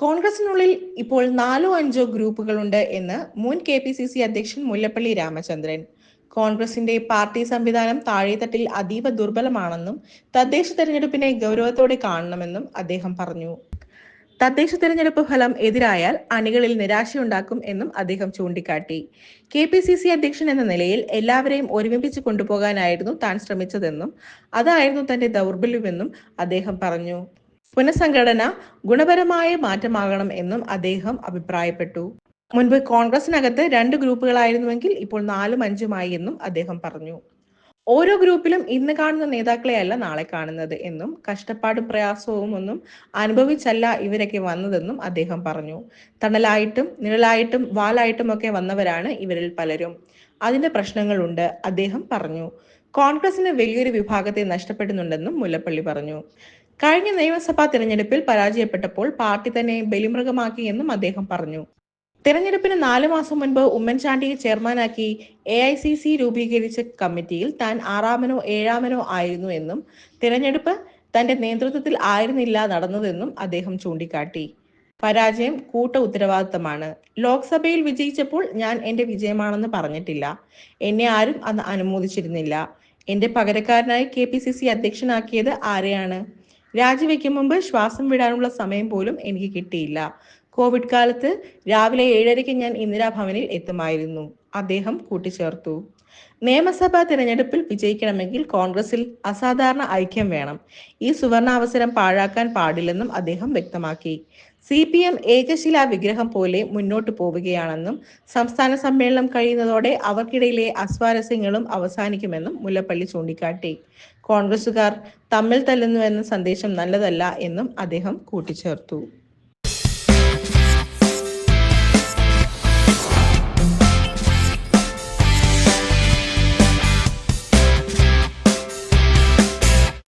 കോൺഗ്രസിനുള്ളിൽ ഇപ്പോൾ 4-5 ഗ്രൂപ്പുകളുണ്ട് എന്ന് മുൻ KPCC അധ്യക്ഷൻ മുല്ലപ്പള്ളി രാമചന്ദ്രൻ. കോൺഗ്രസിന്റെ പാർട്ടി സംവിധാനം താഴെത്തട്ടിൽ അതീവ ദുർബലമാണെന്നും തദ്ദേശ തെരഞ്ഞെടുപ്പിനെ ഗൗരവത്തോടെ കാണണമെന്നും അദ്ദേഹം പറഞ്ഞു. തദ്ദേശ തെരഞ്ഞെടുപ്പ് ഫലം എതിരായാൽ അണികളിൽ നിരാശയുണ്ടാക്കും എന്നും അദ്ദേഹം ചൂണ്ടിക്കാട്ടി. KPCC അധ്യക്ഷൻ എന്ന നിലയിൽ എല്ലാവരെയും ഒരുമിപ്പിച്ച് കൊണ്ടുപോകാനായിരുന്നു താൻ ശ്രമിച്ചതെന്നും അതായിരുന്നു തന്റെ ദൗർബല്യമെന്നും അദ്ദേഹം പറഞ്ഞു. പുനഃസംഘടന ഗുണപരമായ മാറ്റമാകണം എന്നും അദ്ദേഹം അഭിപ്രായപ്പെട്ടു. മുൻപ് കോൺഗ്രസിനകത്ത് 2 ഗ്രൂപ്പുകളായിരുന്നുവെങ്കിൽ ഇപ്പോൾ 4-5 എന്നും അദ്ദേഹം പറഞ്ഞു. ഓരോ ഗ്രൂപ്പിലും ഇന്ന് കാണുന്ന നേതാക്കളെയല്ല നാളെ കാണുന്നത് എന്നും കഷ്ടപ്പാടും പ്രയാസവും ഒന്നും അനുഭവിച്ചല്ല ഇവരൊക്കെ വന്നതെന്നും അദ്ദേഹം പറഞ്ഞു. തണലായിട്ടും നിഴലായിട്ടും വാലായിട്ടും ഒക്കെ വന്നവരാണ് ഇവരിൽ പലരും. അതിന്റെ പ്രശ്നങ്ങളുണ്ട് അദ്ദേഹം പറഞ്ഞു. കോൺഗ്രസിന് വലിയൊരു വിഭാഗത്തെ നഷ്ടപ്പെടുന്നുണ്ടെന്നും മുല്ലപ്പള്ളി പറഞ്ഞു. കഴിഞ്ഞ നിയമസഭാ തിരഞ്ഞെടുപ്പിൽ പരാജയപ്പെട്ടപ്പോൾ പാർട്ടി തന്നെ ബലിമൃഗമാക്കിയെന്നും അദ്ദേഹം പറഞ്ഞു. തിരഞ്ഞെടുപ്പിന് 4 മാസം മുൻപ് ഉമ്മൻചാണ്ടിയെ ചെയർമാനാക്കി AICC രൂപീകരിച്ച കമ്മിറ്റിയിൽ താൻ 6-മനോ 7-മനോ ആയിരുന്നു എന്നും തിരഞ്ഞെടുപ്പ് തന്റെ നേതൃത്വത്തിൽ ആയിരുന്നില്ല നടന്നതെന്നും അദ്ദേഹം ചൂണ്ടിക്കാട്ടി. പരാജയം കൂട്ട ഉത്തരവാദിത്തമാണ്. ലോക്സഭയിൽ വിജയിച്ചപ്പോൾ ഞാൻ എന്റെ വിജയമാണെന്ന് പറഞ്ഞിട്ടില്ല. എന്നെ ആരും അന്ന് അനുമോദിച്ചിരുന്നില്ല. എന്റെ പകരക്കാരനായി KPCC അധ്യക്ഷനാക്കിയത് ആരെയാണ്? രാജിവെക്കും മുമ്പ് ശ്വാസം വിടാനുള്ള സമയം പോലും എനിക്ക് കിട്ടിയില്ല. കോവിഡ് കാലത്ത് രാവിലെ 7:30 ഞാൻ ഇന്ദിരാഭവനിൽ എത്തുമായിരുന്നു, അദ്ദേഹം കൂട്ടിച്ചേർത്തു. നിയമസഭാ തിരഞ്ഞെടുപ്പിൽ വിജയിക്കണമെങ്കിൽ കോൺഗ്രസിൽ അസാധാരണ ഐക്യം വേണം. ഈ സുവർണാവസരം പാഴാക്കാൻ പാടില്ലെന്നും അദ്ദേഹം വ്യക്തമാക്കി. CPM ഏകശിലാ വിഗ്രഹം പോലെ മുന്നോട്ട് പോവുകയാണെന്നും സംസ്ഥാന സമ്മേളനം കഴിയുന്നതോടെ അവർക്കിടയിലെ അസ്വാരസ്യങ്ങളും അവസാനിക്കുമെന്നും മുല്ലപ്പള്ളി ചൂണ്ടിക്കാട്ടി. കോൺഗ്രസുകാർ തമ്മിൽ തല്ലുന്നുവെന്ന സന്ദേശം നല്ലതല്ല എന്നും അദ്ദേഹം കൂട്ടിച്ചേർത്തു.